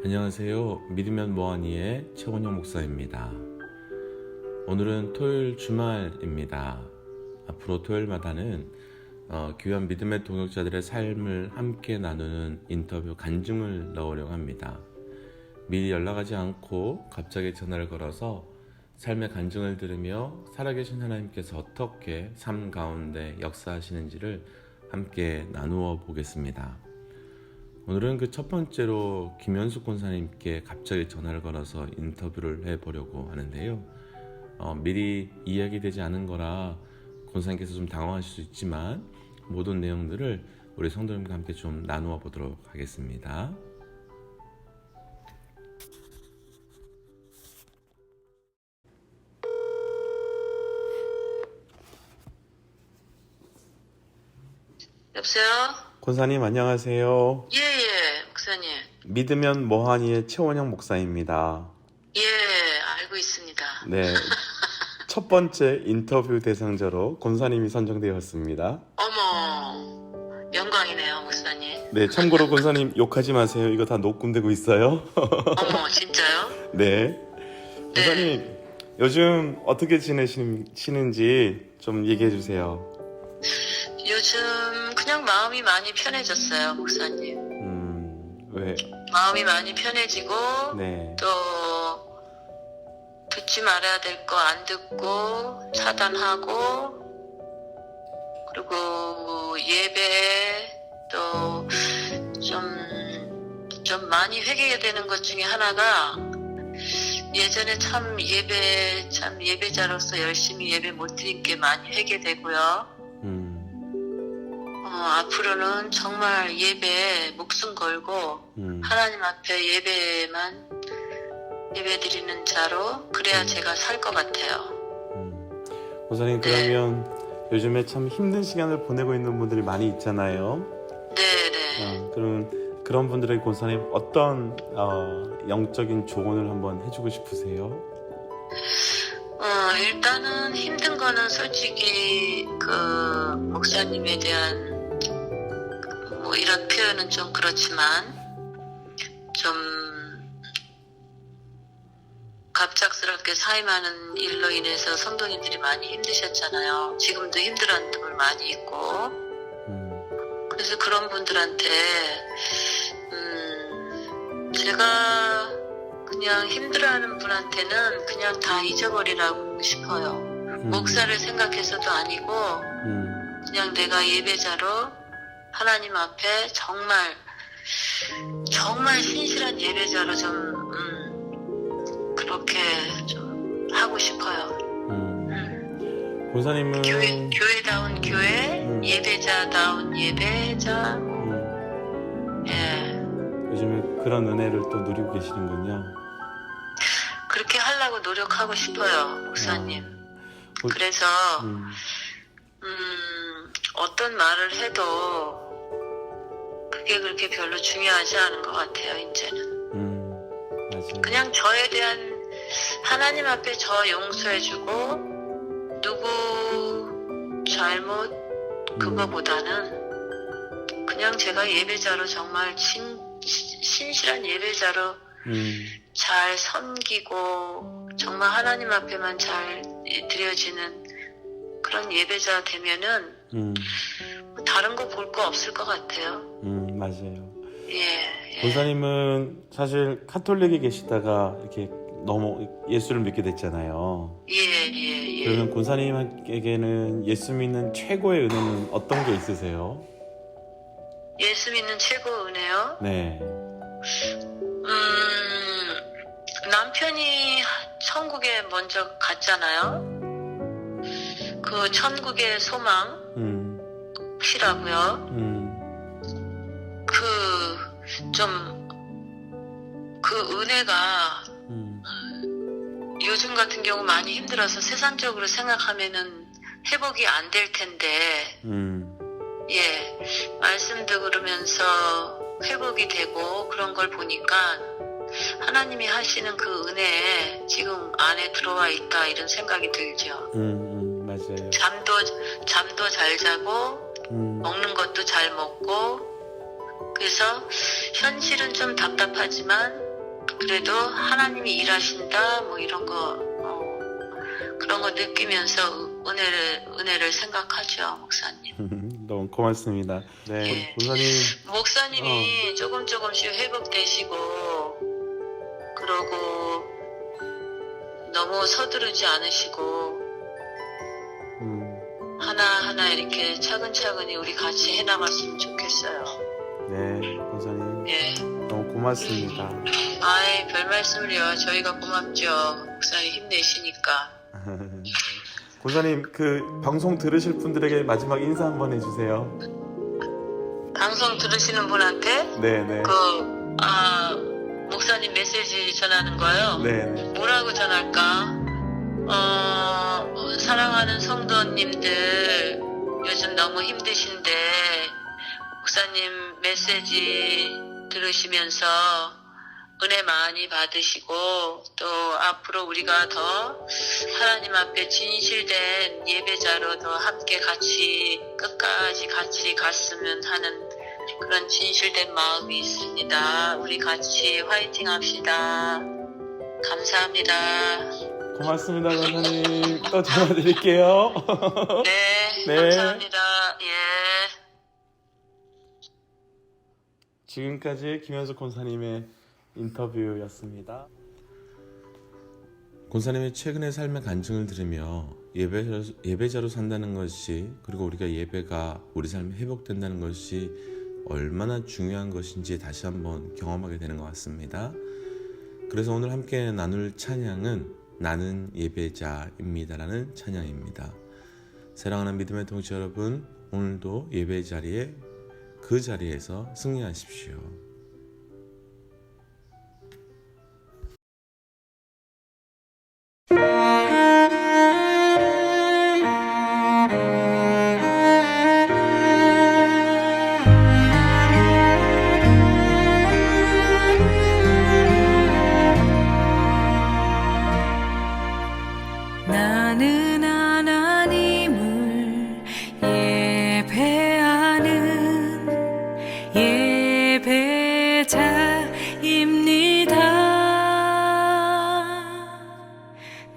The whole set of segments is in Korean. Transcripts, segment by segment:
안녕하세요. 믿으면 뭐하니의 최원영 목사입니다. 오늘은 토요일 주말입니다. 앞으로 토요일마다는 귀한 믿음의 동역자들의 삶을 함께 나누는 인터뷰 간증을 넣으려고 합니다. 미리 연락하지 않고 갑자기 전화를 걸어서 삶의 간증을 들으며 살아계신 하나님께서 어떻게 삶 가운데 역사하시는지를 함께 나누어 보겠습니다. 오늘은 그 첫 번째로 김현숙 권사님께 갑자기 전화를 걸어서 인터뷰를 해보려고 하는데요. 미리 이야기되지 않은 거라 권사님께서 좀 당황하실 수 있지만 모든 내용들을 우리 성도님과 함께 좀 나누어 보도록 하겠습니다. 여보세요? 권사님 안녕하세요. 예, 목사님. 믿으면 뭐하니의 최원영 목사입니다. 예, 알고 있습니다. 네, 첫 번째 인터뷰 대상자로 권사님이 선정되었습니다. 어머, 영광이네요, 목사님. 네, 참고로 권사님 욕하지 마세요. 이거 다 녹음되고 있어요. 어머, 진짜요? 네, 권사님 요즘 어떻게 지내시는지 좀 얘기해 주세요. 요즘 그냥 마음이 많이 편해졌어요, 목사님. 왜? 마음이 많이 편해지고 네. 또 듣지 말아야 될 거 안 듣고 차단하고 그리고 예배 또 좀 많이 회개해야 되는 것 중에 하나가 예전에 참 예배자로서 열심히 예배 못 드린 게 많이 회개되고요. 앞으로는 정말 예배에 목숨 걸고 하나님 앞에 예배 드리는 자로 그래야 제가 살 것 같아요. 권사님 그러면 요즘에 참 힘든 시간을 보내고 있는 분들이 많이 있잖아요. 네네. 그런 분들에게 권사님 어떤 영적인 조언을 한번 해주고 싶으세요? 일단은 힘든 거는 솔직히 그 목사님에 대한 뭐 이런 표현은 좀 그렇지만 좀 갑작스럽게 사임하는 일로 인해서 성도님들이 많이 힘드셨잖아요. 지금도 힘들어하는 분들 많이 있고 그래서 그런 분들한테 제가 그냥 힘들어하는 분한테는 그냥 다 잊어버리라고 싶어요. 목사를 생각해서도 아니고 그냥 내가 예배자로 하나님 앞에 정말 신실한 예배자로 좀 그렇게 좀 하고 싶어요. 권사님은 교회다운 교회, 예배자다운 예배자. 예. 요즘에 그런 은혜를 또 누리고 계시는군요. 그렇게 하려고 노력하고 싶어요, 목사님. 그래서 어떤 말을 해도 그게 그렇게 별로 중요하지 않은 것 같아요, 이제는. 맞아요. 그냥 저에 대한 하나님 앞에 저 용서해주고 누구 잘못 그거보다는 그냥 제가 예배자로 정말 신실한 예배자로 잘 섬기고 정말 하나님 앞에만 잘 드려지는 그런 예배자 되면은 다른 거 볼 거 없을 것 같아요. 맞아요. 예. 권사님은 사실 카톨릭에 계시다가 이렇게 너무 예수를 믿게 됐잖아요. 예. 그러면 권사님에게는 예수 믿는 최고의 은혜는 어떤 게 있으세요? 예수 믿는 최고 은혜요? 네. 남편이 천국에 먼저 갔잖아요. 그 천국의 소망이라고요. 그 은혜가 요즘 같은 경우 많이 힘들어서 세상적으로 생각하면은 회복이 안 될 텐데, 예, 말씀 들으면서 회복이 되고 그런 걸 보니까 하나님이 하시는 그 은혜에 지금 안에 들어와 있다 이런 생각이 들죠. 맞아요. 잠도 잘 자고 먹는 것도 잘 먹고 그래서 현실은 좀 답답하지만 그래도 하나님이 일하신다 뭐 이런 거 그런 거 느끼면서 은혜를 생각하죠, 목사님. 너무 고맙습니다. 네, 예. 권사님. 목사님이 조금씩 회복되시고 그러고 너무 서두르지 않으시고 하나하나 이렇게 차근차근히 우리 같이 해나갔으면 좋겠어요. 네, 권사님. 예. 너무 고맙습니다. 아이, 별 말씀을요. 저희가 고맙죠. 목사님 힘내시니까. 권사님, 그 방송 들으실 분들에게 마지막 인사 한번 해주세요. 방송 들으시는 분한테 네네. 목사님 메시지 전하는 거요? 네네. 뭐라고 전할까? 사랑하는 성도님들 요즘 너무 힘드신데 목사님 메시지 들으시면서 은혜 많이 받으시고 또 앞으로 우리가 더 하나님 앞에 진실된 예배자로 더 함께 같이 끝까지 같이 갔으면 하는 그런 진실된 마음이 있습니다. 우리 같이 화이팅 합시다. 감사합니다. 고맙습니다, 권사님. 또 전화 드릴게요. 네, 네. 감사합니다. 예. 지금까지 김현숙 권사님의 인터뷰였습니다. 권사님의 최근의 삶의 간증을 들으며 예배자로 산다는 것이, 그리고 우리가 예배가 우리 삶에 회복된다는 것이 얼마나 중요한 것인지 다시 한번 경험하게 되는 것 같습니다. 그래서 오늘 함께 나눌 찬양은 나는 예배자입니다라는 찬양입니다. 사랑하는 믿음의 동지 여러분, 오늘도 예배 자리에 그 자리에서 승리하십시오. 나는 하나님을 예배하는 예배자입니다.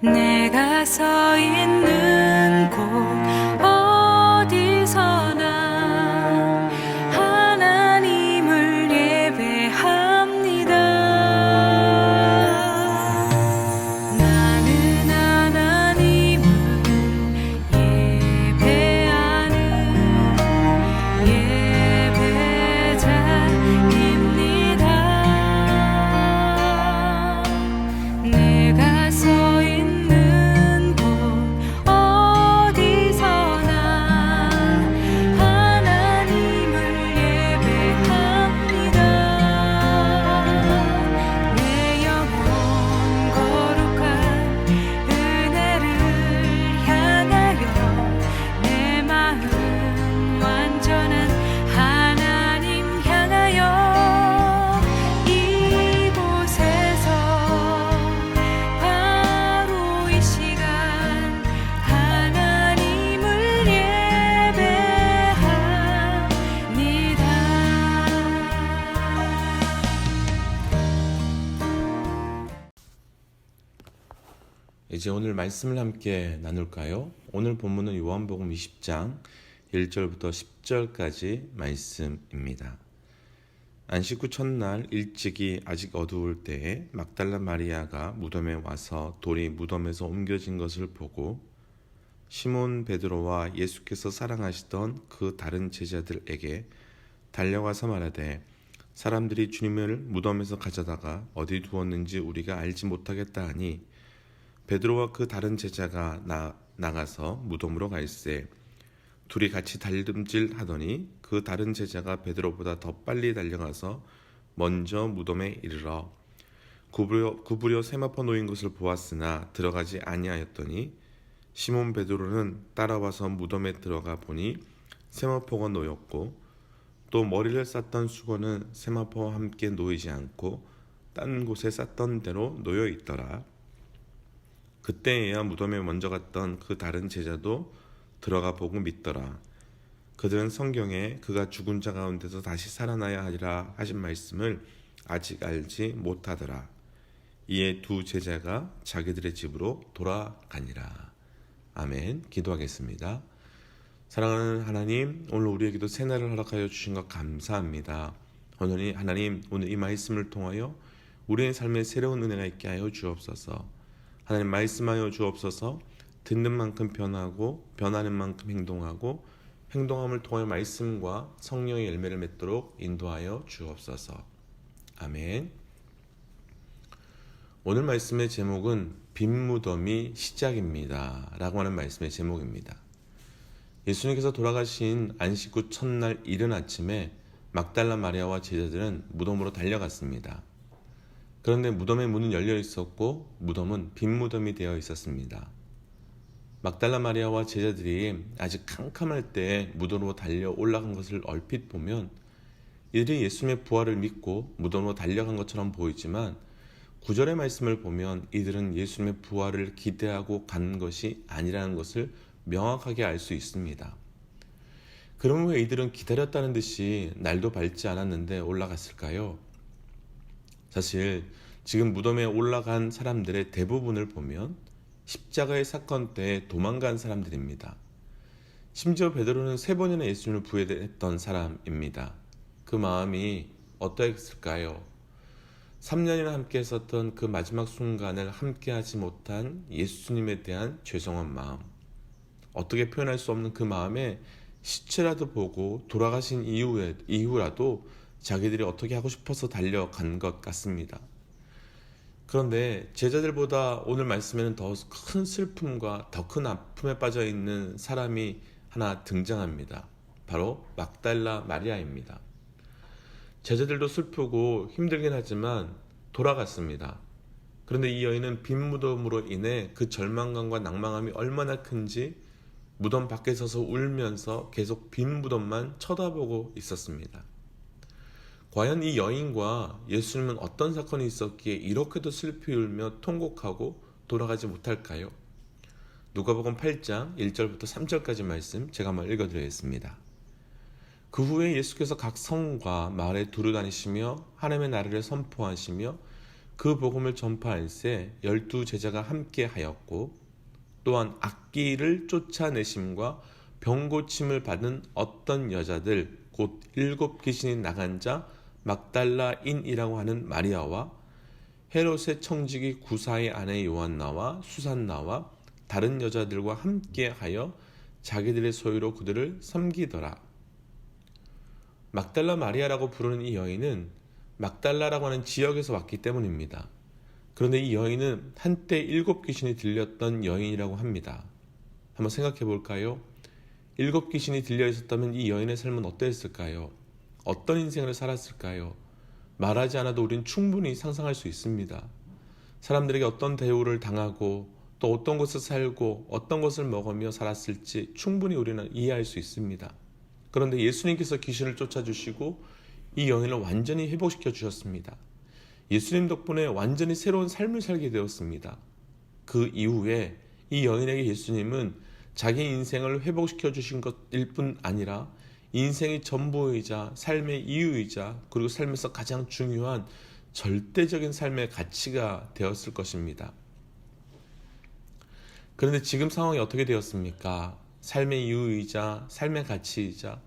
내가 서 있는 곳 어디서나 하나님을 예배합니다. 나는 하나님을 예배하는 예배자입니다. 내가 서 있는 곳 어디서나 하나님을 예배합니다. 내 영혼 거룩한 은혜를 향하여 내 마음 완전한 하나님 향하여 이곳에서 바로 이 시간 하나님을 예배합니다. 이제 오늘 말씀을 함께 나눌까요? 오늘 본문은 요한복음 20장 1절부터 10절까지 말씀입니다. 안식 후 첫날 일찍이 아직 어두울 때에 막달라 마리아가 무덤에 와서 돌이 무덤에서 옮겨진 것을 보고 시몬 베드로와 예수께서 사랑하시던 그 다른 제자들에게 달려가서 말하되 사람들이 주님을 무덤에서 가져다가 어디 두었는지 우리가 알지 못하겠다 하니 베드로와 그 다른 제자가 나가서 무덤으로 갈새 둘이 같이 달림질하더니 그 다른 제자가 베드로보다 더 빨리 달려가서 먼저 무덤에 이르러 구부려 세마포 놓인 것을 보았으나 들어가지 아니하였더니 시몬 베드로는 따라와서 무덤에 들어가 보니 세마포가 놓였고 또 머리를 쌌던 수건은 세마포와 함께 놓이지 않고 딴 곳에 쌌던 대로 놓여 있더라. 그때에야 무덤에 먼저 갔던 그 다른 제자도 들어가 보고 믿더라. 그들은 성경에 그가 죽은 자 가운데서 다시 살아나야 하리라 하신 말씀을 아직 알지 못하더라. 이에 두 제자가 자기들의 집으로 돌아가니라. 아멘. 기도하겠습니다. 사랑하는 하나님, 오늘 우리에게도 새날을 허락하여 주신 것 감사합니다. 오늘 하나님, 오늘 이 말씀을 통하여 우리의 삶에 새로운 은혜가 있게 하여 주옵소서. 하나님, 말씀하여 주옵소서. 듣는 만큼 변하고 변하는 만큼 행동하고 행동함을 통해 말씀과 성령의 열매를 맺도록 인도하여 주옵소서. 아멘. 오늘 말씀의 제목은 빈무덤이 시작입니다 라고 하는 말씀의 제목입니다. 예수님께서 돌아가신 안식 후 첫날 이른 아침에 막달라 마리아와 제자들은 무덤으로 달려갔습니다. 그런데 무덤의 문은 열려 있었고 무덤은 빈무덤이 되어 있었습니다. 막달라 마리아와 제자들이 아직 캄캄할 때 무덤으로 달려 올라간 것을 얼핏 보면 이들이 예수님의 부활을 믿고 무덤으로 달려간 것처럼 보이지만 9절의 말씀을 보면 이들은 예수님의 부활을 기대하고 간 것이 아니라는 것을 명확하게 알 수 있습니다. 그럼 왜 이들은 기다렸다는 듯이 날도 밝지 않았는데 올라갔을까요? 사실 지금 무덤에 올라간 사람들의 대부분을 보면 십자가의 사건 때 도망간 사람들입니다. 심지어 베드로는 3번이나 예수님을 부인했던 사람입니다. 그 마음이 어떠했을까요? 3년이나 함께 했었던 그 마지막 순간을 함께 하지 못한 예수님에 대한 죄송한 마음, 어떻게 표현할 수 없는 그 마음에 시체라도 보고 돌아가신 이후라도 자기들이 어떻게 하고 싶어서 달려간 것 같습니다. 그런데 제자들보다 오늘 말씀에는 더 큰 슬픔과 더 큰 아픔에 빠져 있는 사람이 하나 등장합니다. 바로 막달라 마리아입니다. 제자들도 슬프고 힘들긴 하지만 돌아갔습니다. 그런데 이 여인은 빈 무덤으로 인해 그 절망감과 낭망함이 얼마나 큰지 무덤 밖에 서서 울면서 계속 빈 무덤만 쳐다보고 있었습니다. 과연 이 여인과 예수님은 어떤 사건이 있었기에 이렇게도 슬피 울며 통곡하고 돌아가지 못할까요? 누가복음 8장 1절부터 3절까지 말씀 제가 한번 읽어드리겠습니다. 그 후에 예수께서 각 성과 마을에 두루 다니시며 하나님의 나라를 선포하시며 그 복음을 전파할새 12 제자가 함께 하였고 또한 악귀를 쫓아내심과 병고침을 받은 어떤 여자들 곧 7 귀신이 나간 자 막달라인이라고 하는 마리아와 헤롯의 청지기 구사의 아내 요한나와 수산나와 다른 여자들과 함께하여 자기들의 소유로 그들을 섬기더라. 막달라 마리아라고 부르는 이 여인은 막달라라고 하는 지역에서 왔기 때문입니다. 그런데 이 여인은 한때 7 귀신이 들렸던 여인이라고 합니다. 한번 생각해 볼까요? 7 귀신이 들려 있었다면 이 여인의 삶은 어떠했을까요? 어떤 인생을 살았을까요? 말하지 않아도 우린 충분히 상상할 수 있습니다. 사람들에게 어떤 대우를 당하고 또 어떤 곳에 살고 어떤 것을 먹으며 살았을지 충분히 우리는 이해할 수 있습니다. 그런데 예수님께서 귀신을 쫓아주시고 이 여인을 완전히 회복시켜 주셨습니다. 예수님 덕분에 완전히 새로운 삶을 살게 되었습니다. 그 이후에 이 여인에게 예수님은 자기 인생을 회복시켜 주신 것일 뿐 아니라 인생의 전부이자 삶의 이유이자 그리고 삶에서 가장 중요한 절대적인 삶의 가치가 되었을 것입니다. 그런데 지금 상황이 어떻게 되었습니까? 삶의 이유이자 삶의 가치이자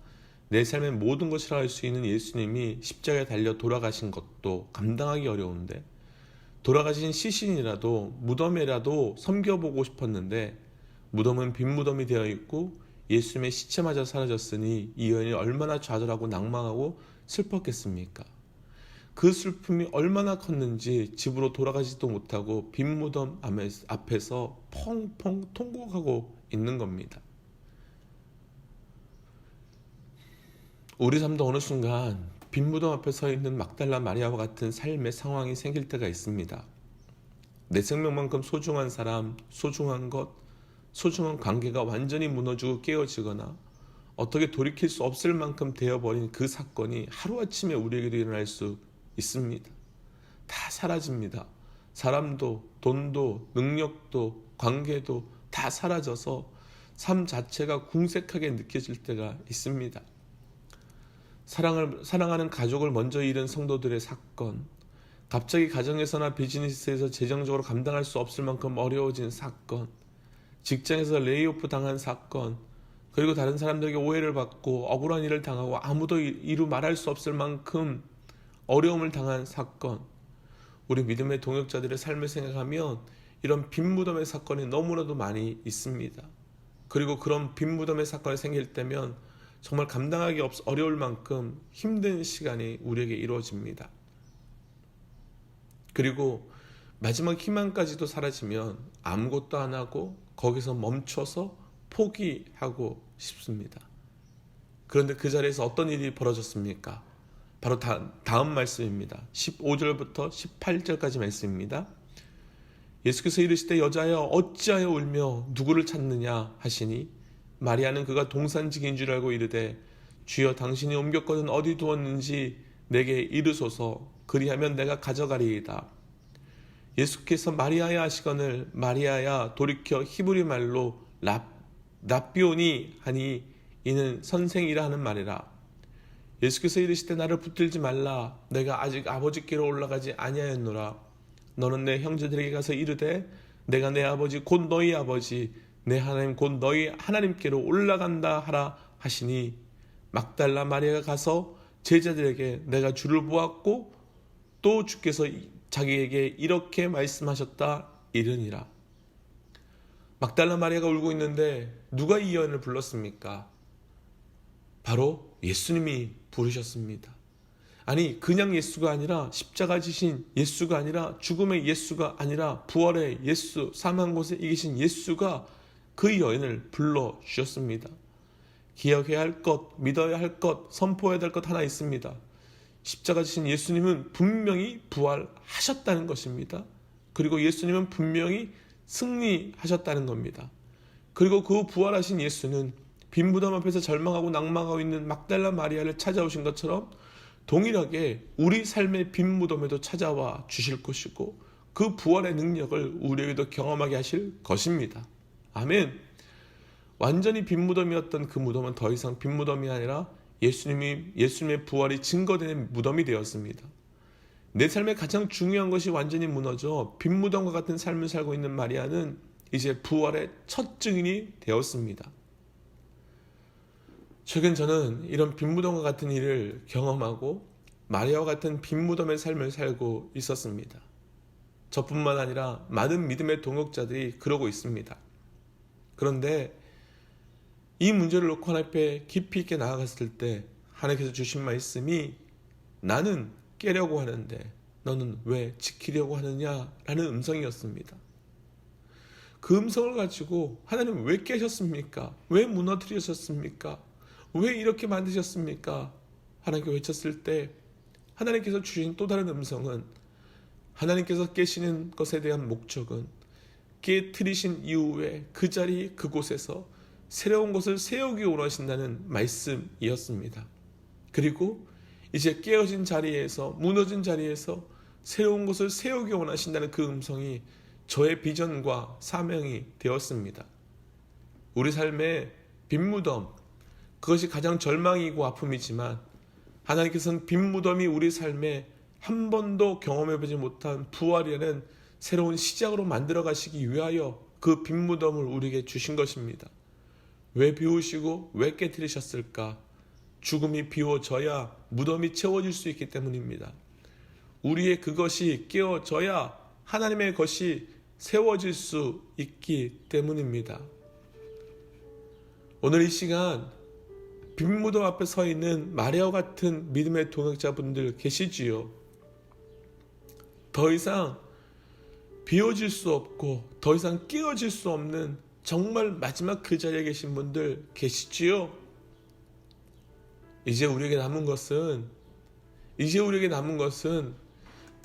내 삶의 모든 것이라 할 수 있는 예수님이 십자가에 달려 돌아가신 것도 감당하기 어려운데 돌아가신 시신이라도 무덤에라도 섬겨보고 싶었는데 무덤은 빈 무덤이 되어 있고 예수님의 시체마저 사라졌으니 이 여인이 얼마나 좌절하고 낭망하고 슬펐겠습니까? 그 슬픔이 얼마나 컸는지 집으로 돌아가지도 못하고 빈 무덤 앞에서 펑펑 통곡하고 있는 겁니다. 우리 삶도 어느 순간 빈 무덤 앞에 서 있는 막달라 마리아와 같은 삶의 상황이 생길 때가 있습니다. 내 생명만큼 소중한 사람, 소중한 것, 소중한 관계가 완전히 무너지고 깨어지거나 어떻게 돌이킬 수 없을 만큼 되어버린 그 사건이 하루아침에 우리에게도 일어날 수 있습니다. 다 사라집니다. 사람도 돈도 능력도 관계도 다 사라져서 삶 자체가 궁색하게 느껴질 때가 있습니다. 사랑하는 가족을 먼저 잃은 성도들의 사건, 갑자기 가정에서나 비즈니스에서 재정적으로 감당할 수 없을 만큼 어려워진 사건, 직장에서 레이오프 당한 사건, 그리고 다른 사람들에게 오해를 받고 억울한 일을 당하고 아무도 이루 말할 수 없을 만큼 어려움을 당한 사건, 우리 믿음의 동역자들의 삶을 생각하면 이런 빈무덤의 사건이 너무나도 많이 있습니다. 그리고 그런 빈무덤의 사건이 생길 때면 정말 감당하기 어려울 만큼 힘든 시간이 우리에게 이루어집니다. 그리고 마지막 희망까지도 사라지면 아무것도 안 하고 거기서 멈춰서 포기하고 싶습니다. 그런데 그 자리에서 어떤 일이 벌어졌습니까? 바로 다음 말씀입니다. 15절부터 18절까지 말씀입니다. 예수께서 이르시되 여자여 어찌하여 울며 누구를 찾느냐 하시니 마리아는 그가 동산직인 줄 알고 이르되 주여 당신이 옮겼거든 어디 두었는지 내게 이르소서 그리하면 내가 가져가리이다. 예수께서 마리아야 하시거늘 마리아야 돌이켜 히브리 말로 랍비오니 하니 이는 선생이라 하는 말이라. 예수께서 이르시되 나를 붙들지 말라 내가 아직 아버지께로 올라가지 아니하였노라. 너는 내 형제들에게 가서 이르되 내가 내 아버지 곧 너희 아버지 내 하나님 곧 너희 하나님께로 올라간다 하라 하시니 막달라 마리아가 가서 제자들에게 내가 주를 보았고 또 주께서 자기에게 이렇게 말씀하셨다 이르니라. 막달라 마리아가 울고 있는데 누가 이 여인을 불렀습니까? 바로 예수님이 부르셨습니다. 아니 그냥 예수가 아니라 십자가 지신 예수가 아니라 죽음의 예수가 아니라 부활의 예수, 사망 곳에 이기신 예수가 그 여인을 불러주셨습니다. 기억해야 할 것, 믿어야 할 것, 선포해야 될 것 하나 있습니다. 십자가 지신 예수님은 분명히 부활하셨다는 것입니다. 그리고 예수님은 분명히 승리하셨다는 겁니다. 그리고 그 부활하신 예수는 빈무덤 앞에서 절망하고 낭망하고 있는 막달라 마리아를 찾아오신 것처럼 동일하게 우리 삶의 빈무덤에도 찾아와 주실 것이고 그 부활의 능력을 우리에게도 경험하게 하실 것입니다. 아멘. 완전히 빈무덤이었던 그 무덤은 더 이상 빈무덤이 아니라 예수님의 부활이 증거된 무덤이 되었습니다. 내 삶의 가장 중요한 것이 완전히 무너져 빈무덤과 같은 삶을 살고 있는 마리아는 이제 부활의 첫 증인이 되었습니다. 최근 저는 이런 빈무덤과 같은 일을 경험하고 마리아와 같은 빈무덤의 삶을 살고 있었습니다. 저뿐만 아니라 많은 믿음의 동역자들이 그러고 있습니다. 그런데 이 문제를 놓고 하나님 앞에 깊이 있게 나아갔을 때 하나님께서 주신 말씀이 나는 깨려고 하는데 너는 왜 지키려고 하느냐라는 음성이었습니다. 그 음성을 가지고 하나님 왜 깨셨습니까? 왜 무너뜨리셨습니까? 왜 이렇게 만드셨습니까? 하나님께 외쳤을 때 하나님께서 주신 또 다른 음성은 하나님께서 깨시는 것에 대한 목적은 깨트리신 이후에 그 자리 그곳에서 새로운 것을 세우기 원하신다는 말씀이었습니다. 그리고 이제 깨어진 자리에서 무너진 자리에서 새로운 것을 세우기 원하신다는 그 음성이 저의 비전과 사명이 되었습니다. 우리 삶의 빈무덤, 그것이 가장 절망이고 아픔이지만 하나님께서는 빈무덤이 우리 삶에 한 번도 경험해보지 못한 부활이라는 새로운 시작으로 만들어 가시기 위하여 그 빈무덤을 우리에게 주신 것입니다. 왜 비우시고 왜 깨뜨리셨을까? 죽음이 비워져야 무덤이 채워질 수 있기 때문입니다. 우리의 그것이 깨어져야 하나님의 것이 세워질 수 있기 때문입니다. 오늘 이 시간 빈무덤 앞에 서 있는 마리아와 같은 믿음의 동역자분들 계시지요? 더 이상 비워질 수 없고 더 이상 깨어질 수 없는 정말 마지막 그 자리에 계신 분들 계시지요? 이제 우리에게 남은 것은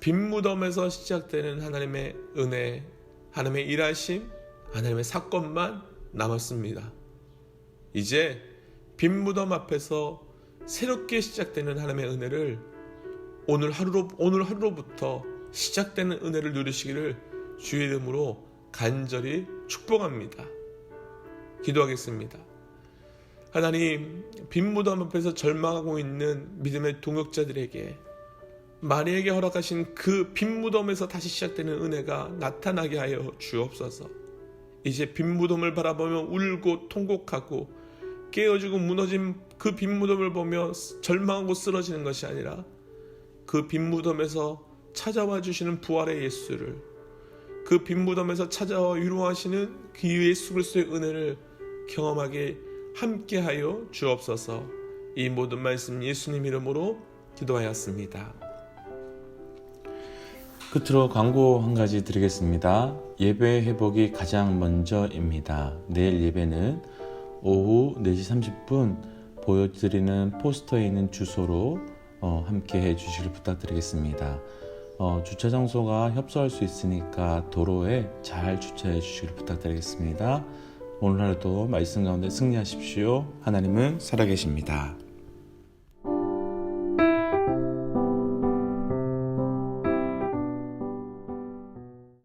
빈무덤에서 시작되는 하나님의 은혜, 하나님의 일하심, 하나님의 사건만 남았습니다. 이제 빈무덤 앞에서 새롭게 시작되는 하나님의 은혜를 오늘 하루로부터 시작되는 은혜를 누리시기를 주의 이름으로 간절히 축복합니다. 기도하겠습니다. 하나님, 빈무덤 앞에서 절망하고 있는 믿음의 동역자들에게 마리에게 허락하신 그 빈 무덤에서 다시 시작되는 은혜가 나타나게 하여 주옵소서. 이제 빈 무덤을 바라보며 울고 통곡하고 깨어지고 무너진 그 빈 무덤을 보며 절망하고 쓰러지는 것이 아니라 그 빈 무덤에서 찾아와 주시는 부활의 예수를, 그 빈 무덤에서 찾아와 위로하시는 그 예수 그리스도의 은혜를 경험하게 함께하여 주옵소서. 이 모든 말씀 예수님 이름으로 기도하였습니다. 끝으로 광고 한 가지 드리겠습니다. 예배 회복이 가장 먼저입니다. 내일 예배는 오후 4시 30분 보여드리는 포스터에 있는 주소로 함께 해주시길 부탁드리겠습니다. 주차 장소가 협소할 수 있으니까 도로에 잘 주차해 주시길 부탁드리겠습니다. 오늘 하루도 말씀 가운데 승리하십시오. 하나님은 살아계십니다.